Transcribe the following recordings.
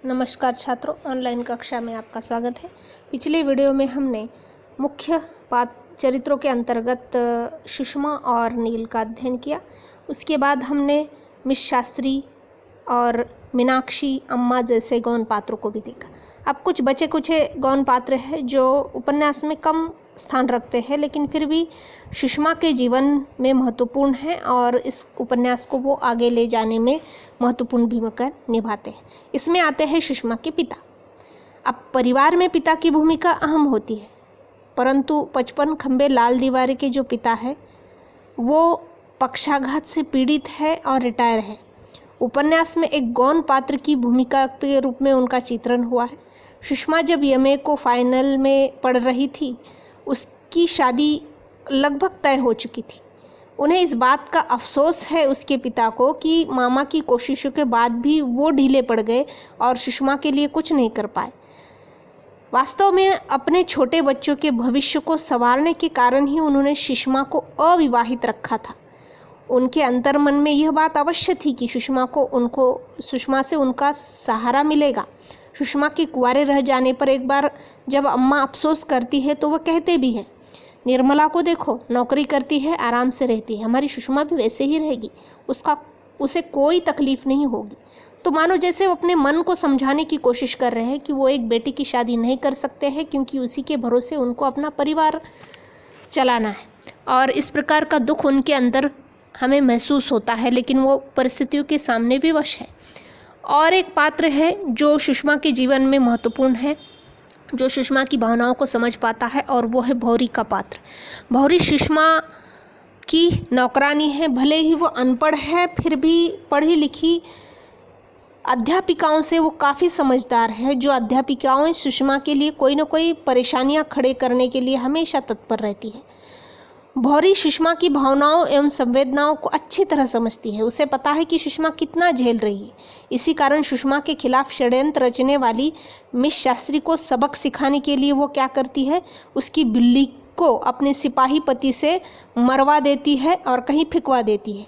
नमस्कार छात्रों, ऑनलाइन कक्षा में आपका स्वागत है। पिछले वीडियो में हमने मुख्य चरित्रों के अंतर्गत सुषमा और नील का अध्ययन किया। उसके बाद हमने मिस शास्त्री और मीनाक्षी अम्मा जैसे गौण पात्रों को भी देखा। अब कुछ बचे कुछ गौण पात्र हैं जो उपन्यास में कम स्थान रखते हैं, लेकिन फिर भी सुषमा के जीवन में महत्वपूर्ण हैं और इस उपन्यास को वो आगे ले जाने में महत्वपूर्ण भूमिका निभाते हैं। इसमें आते हैं सुषमा के पिता। अब परिवार में पिता की भूमिका अहम होती है, परंतु 55 खंबे लाल दीवारी के जो पिता है वो पक्षाघात से पीड़ित है और रिटायर है। उपन्यास में एक गौण पात्र की भूमिका के रूप में उनका चित्रण हुआ है। सुषमा जब एमए को फाइनल में पढ़ रही थी, उसकी शादी लगभग तय हो चुकी थी। उन्हें इस बात का अफसोस है उसके पिता को कि मामा की कोशिशों के बाद भी वो ढीले पड़ गए और सुषमा के लिए कुछ नहीं कर पाए। वास्तव में अपने छोटे बच्चों के भविष्य को संवारने के कारण ही उन्होंने सुषमा को अविवाहित रखा था। उनके अंतर्मन में यह बात अवश्य थी कि सुषमा से उनका सहारा मिलेगा। सुषमा के कुंवारे रह जाने पर एक बार जब अम्मा अफसोस करती है तो वह कहते भी हैं, निर्मला को देखो, नौकरी करती है, आराम से रहती है, हमारी सुषमा भी वैसे ही रहेगी, उसे कोई तकलीफ नहीं होगी। तो मानो जैसे वो अपने मन को समझाने की कोशिश कर रहे हैं कि वो एक बेटी की शादी नहीं कर सकते हैं क्योंकि उसी के भरोसे उनको अपना परिवार चलाना है। और इस प्रकार का दुख उनके अंदर हमें महसूस होता है, लेकिन वो परिस्थितियों के सामने विवश है। और एक पात्र है जो सुषमा के जीवन में महत्वपूर्ण है, जो सुषमा की भावनाओं को समझ पाता है, और वो है भौरी का पात्र। भौरी सुषमा की नौकरानी है। भले ही वो अनपढ़ है, फिर भी पढ़ी लिखी अध्यापिकाओं से वो काफ़ी समझदार है। जो अध्यापिकाओं सुषमा के लिए कोई ना कोई परेशानियां खड़े करने के लिए हमेशा तत्पर रहती है। भौरी सुषमा की भावनाओं एवं संवेदनाओं को अच्छी तरह समझती है। उसे पता है कि सुषमा कितना झेल रही है। इसी कारण सुषमा के खिलाफ षड्यंत्र रचने वाली मिस शास्त्री को सबक सिखाने के लिए वो क्या करती है, उसकी बिल्ली को अपने सिपाही पति से मरवा देती है और कहीं फेंकवा देती है।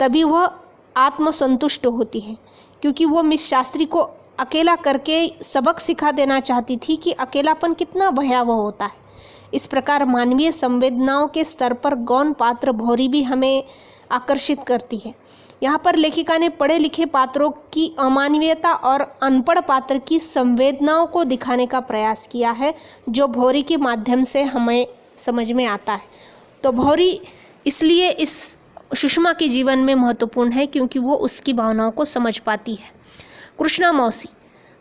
तभी वह आत्मसंतुष्ट होती है, क्योंकि वो मिस शास्त्री को अकेला करके सबक सिखा देना चाहती थी कि अकेलापन कितना भयावह होता है। इस प्रकार मानवीय संवेदनाओं के स्तर पर गौण पात्र भौरी भी हमें आकर्षित करती है। यहाँ पर लेखिका ने पढ़े लिखे पात्रों की अमानवीयता और अनपढ़ पात्र की संवेदनाओं को दिखाने का प्रयास किया है, जो भौरी के माध्यम से हमें समझ में आता है। तो भौरी इसलिए इस सुषमा के जीवन में महत्वपूर्ण है क्योंकि वो उसकी भावनाओं को समझ पाती है।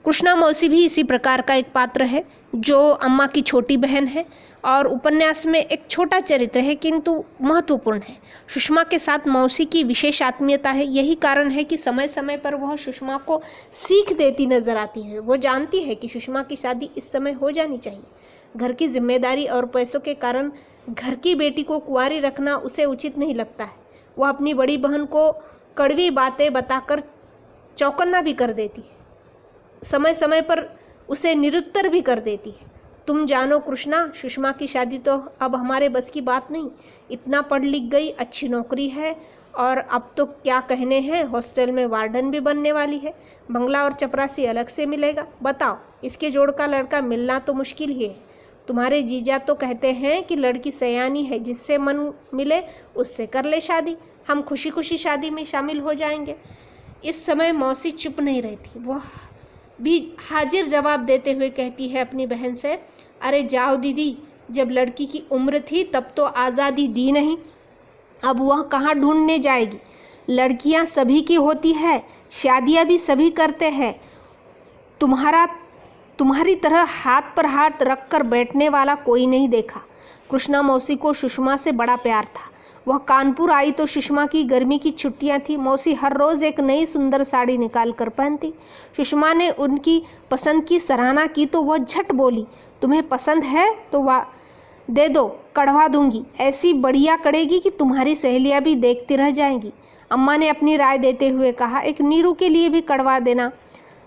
कृष्णा मौसी भी इसी प्रकार का एक पात्र है, जो अम्मा की छोटी बहन है और उपन्यास में एक छोटा चरित्र है किंतु महत्वपूर्ण है। सुषमा के साथ मौसी की विशेष आत्मीयता है। यही कारण है कि समय समय पर वह सुषमा को सीख देती नजर आती है। वो जानती है कि सुषमा की शादी इस समय हो जानी चाहिए। घर की जिम्मेदारी और पैसों के कारण घर की बेटी को कुंवारी रखना उसे उचित नहीं लगता है। वह अपनी बड़ी बहन को कड़वी बातें बताकर चौकन्ना भी कर देती है, समय समय पर उसे निरुत्तर भी कर देती है। तुम जानो कृष्णा, सुषमा की शादी तो अब हमारे बस की बात नहीं। इतना पढ़ लिख गई, अच्छी नौकरी है, और अब तो क्या कहने हैं, हॉस्टल में वार्डन भी बनने वाली है। बंगला और चपरासी अलग से मिलेगा। बताओ, इसके जोड़ का लड़का मिलना तो मुश्किल ही है। तुम्हारे जीजा तो कहते हैं कि लड़की सयानी है, जिससे मन मिले उससे कर ले शादी। हम खुशी खुशी शादी में शामिल हो जाएंगे। इस समय मौसी चुप नहीं रहती। वह भी हाजिर जवाब देते हुए कहती है अपनी बहन से, अरे जाओ दीदी, जब लड़की की उम्र थी तब तो आज़ादी दी नहीं, अब वह कहाँ ढूंढने जाएगी। लड़कियां सभी की होती है, शादियां भी सभी करते हैं। तुम्हारी तरह हाथ पर हाथ रख कर बैठने वाला कोई नहीं देखा। कृष्णा मौसी को सुषमा से बड़ा प्यार था। वह कानपुर आई तो सुषमा की गर्मी की छुट्टियां थी। मौसी हर रोज़ एक नई सुंदर साड़ी निकाल कर पहनती। सुषमा ने उनकी पसंद की सराहना की तो वह झट बोली, तुम्हें पसंद है तो वह दे दो, कढ़वा दूंगी। ऐसी बढ़िया कड़ेगी कि तुम्हारी सहेलियां भी देखती रह जाएंगी। अम्मा ने अपनी राय देते हुए कहा, एक नीरू के लिए भी कढ़वा देना,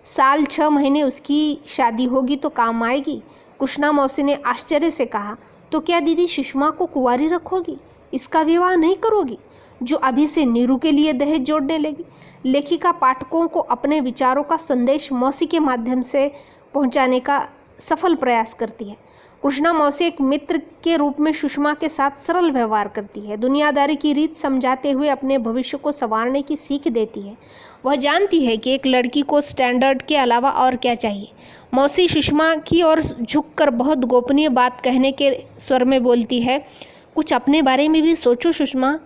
साल 6 महीने उसकी शादी होगी तो काम आएगी। कृष्णा मौसी ने आश्चर्य से कहा, तो क्या दीदी सुषमा को कुंवारी रखोगी, इसका विवाह नहीं करोगी? जो अभी से नीरू के लिए दहेज जोड़ने लगी। लेखिका पाठकों को अपने विचारों का संदेश मौसी के माध्यम से पहुंचाने का सफल प्रयास करती है। कृष्णा मौसी एक मित्र के रूप में सुषमा के साथ सरल व्यवहार करती है, दुनियादारी की रीत समझाते हुए अपने भविष्य को संवारने की सीख देती है। वह जानती है कि एक लड़की को स्टैंडर्ड के अलावा और क्या चाहिए। मौसी सुषमा की ओर झुककर बहुत गोपनीय बात कहने के स्वर में बोलती है, कुछ अपने बारे में भी सोचो सुषमा,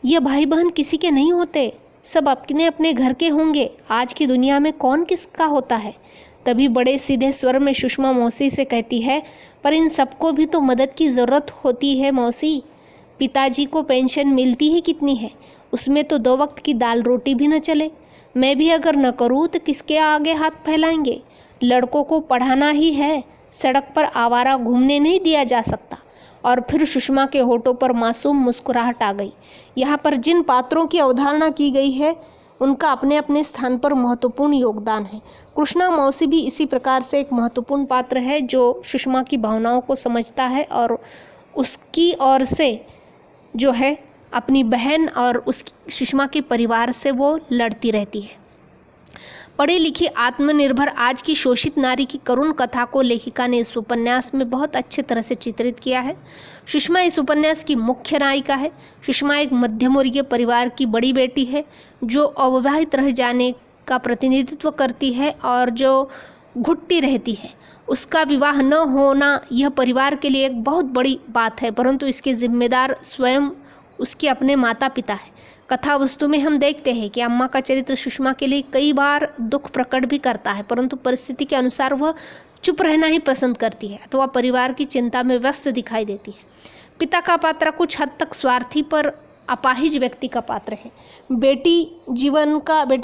ये भाई बहन किसी के नहीं होते, सब अपने अपने घर के होंगे। आज की दुनिया में कौन किसका होता है। तभी बड़े सीधे स्वर में सुषमा मौसी से कहती है, पर इन सबको भी तो मदद की ज़रूरत होती है मौसी। पिताजी को पेंशन मिलती ही कितनी है, उसमें तो 2 वक्त की दाल रोटी भी न चले। मैं भी अगर न करूँ तो किसके आगे हाथ फैलाएंगे। लड़कों को पढ़ाना ही है, सड़क पर आवारा घूमने नहीं दिया जा सकता। और फिर सुषमा के होठों पर मासूम मुस्कुराहट आ गई। यहाँ पर जिन पात्रों की अवधारणा की गई है उनका अपने अपने स्थान पर महत्वपूर्ण योगदान है। कृष्णा मौसी भी इसी प्रकार से एक महत्वपूर्ण पात्र है जो सुषमा की भावनाओं को समझता है और उसकी ओर से जो है अपनी बहन और उसकी सुषमा के परिवार से वो लड़ती रहती है। पढ़ी लिखी आत्मनिर्भर आज की शोषित नारी की करुण कथा को लेखिका ने इस उपन्यास में बहुत अच्छे तरह से चित्रित किया है। सुषमा इस उपन्यास की मुख्य नायिका है। सुषमा एक मध्यम वर्गीय परिवार की बड़ी बेटी है जो अविवाहित रह जाने का प्रतिनिधित्व करती है और जो घुटती रहती है। उसका विवाह न होना यह परिवार के लिए एक बहुत बड़ी बात है, परंतु इसके जिम्मेदार स्वयं उसके अपने माता पिता है। कथा वस्तु में हम देखते हैं कि अम्मा का चरित्र सुषमा के लिए कई बार दुख प्रकट भी करता है, परंतु परिस्थिति के अनुसार वह चुप रहना ही पसंद करती है अथवा परिवार की चिंता में व्यस्त दिखाई देती है। पिता का पात्र कुछ हद तक स्वार्थी पर अपाहिज व्यक्ति का पात्र है। बेटी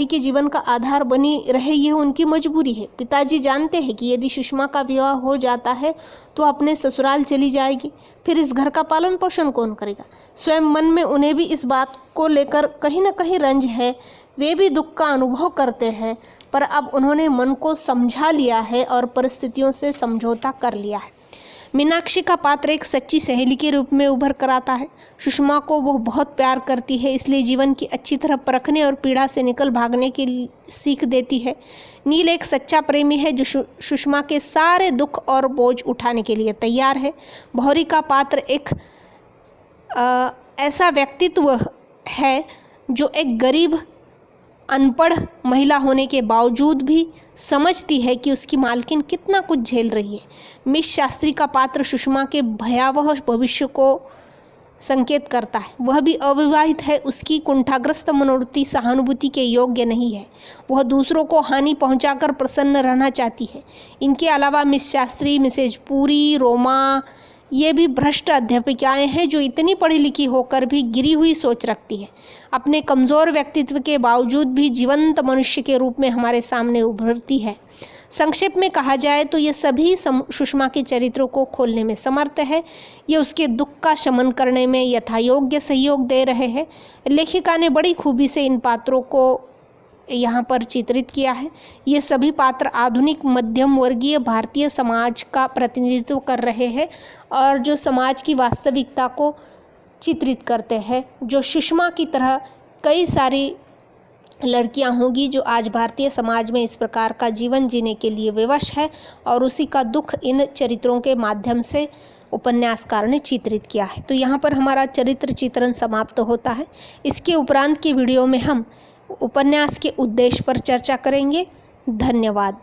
के जीवन का आधार बनी रहे यह उनकी मजबूरी है। पिताजी जानते हैं कि यदि सुषमा का विवाह हो जाता है तो अपने ससुराल चली जाएगी, फिर इस घर का पालन पोषण कौन करेगा। स्वयं मन में उन्हें भी इस बात को लेकर कहीं न कहीं रंज है। वे भी दुख का अनुभव करते हैं, पर अब उन्होंने मन को समझा लिया है और परिस्थितियों से समझौता कर लिया है। मीनाक्षी का पात्र एक सच्ची सहेली के रूप में उभर कर आता है। सुषमा को वो बहुत प्यार करती है, इसलिए जीवन की अच्छी तरह परखने और पीड़ा से निकल भागने की सीख देती है। नील एक सच्चा प्रेमी है जो सुषमा के सारे दुख और बोझ उठाने के लिए तैयार है। भौरी का पात्र एक ऐसा व्यक्तित्व है जो एक गरीब अनपढ़ महिला होने के बावजूद भी समझती है कि उसकी मालकिन कितना कुछ झेल रही है। मिस शास्त्री का पात्र सुषमा के भयावह भविष्य को संकेत करता है। वह भी अविवाहित है, उसकी कुंठाग्रस्त मनोवृत्ति सहानुभूति के योग्य नहीं है। वह दूसरों को हानि पहुंचाकर प्रसन्न रहना चाहती है। इनके अलावा मिस शास्त्री, मिसेज पुरी, रोमा ये भी भ्रष्ट अध्यापिकाएं हैं जो इतनी पढ़ी लिखी होकर भी गिरी हुई सोच रखती है। अपने कमज़ोर व्यक्तित्व के बावजूद भी जीवंत मनुष्य के रूप में हमारे सामने उभरती है। संक्षेप में कहा जाए तो ये सभी सुषमा के चरित्रों को खोलने में समर्थ है। ये उसके दुख का शमन करने में यथायोग्य सहयोग दे रहे हैं। लेखिका ने बड़ी खूबी से इन पात्रों को यहाँ पर चित्रित किया है। ये सभी पात्र आधुनिक मध्यम वर्गीय भारतीय समाज का प्रतिनिधित्व कर रहे हैं और जो समाज की वास्तविकता को चित्रित करते हैं। जो सुषमा की तरह कई सारी लड़कियां होंगी जो आज भारतीय समाज में इस प्रकार का जीवन जीने के लिए विवश है और उसी का दुख इन चरित्रों के माध्यम से उपन्यासकार ने चित्रित किया है। तो यहाँ पर हमारा चरित्र चित्रण समाप्त होता है। इसके उपरांत की वीडियो में हम उपन्यास के उद्देश्य पर चर्चा करेंगे। धन्यवाद।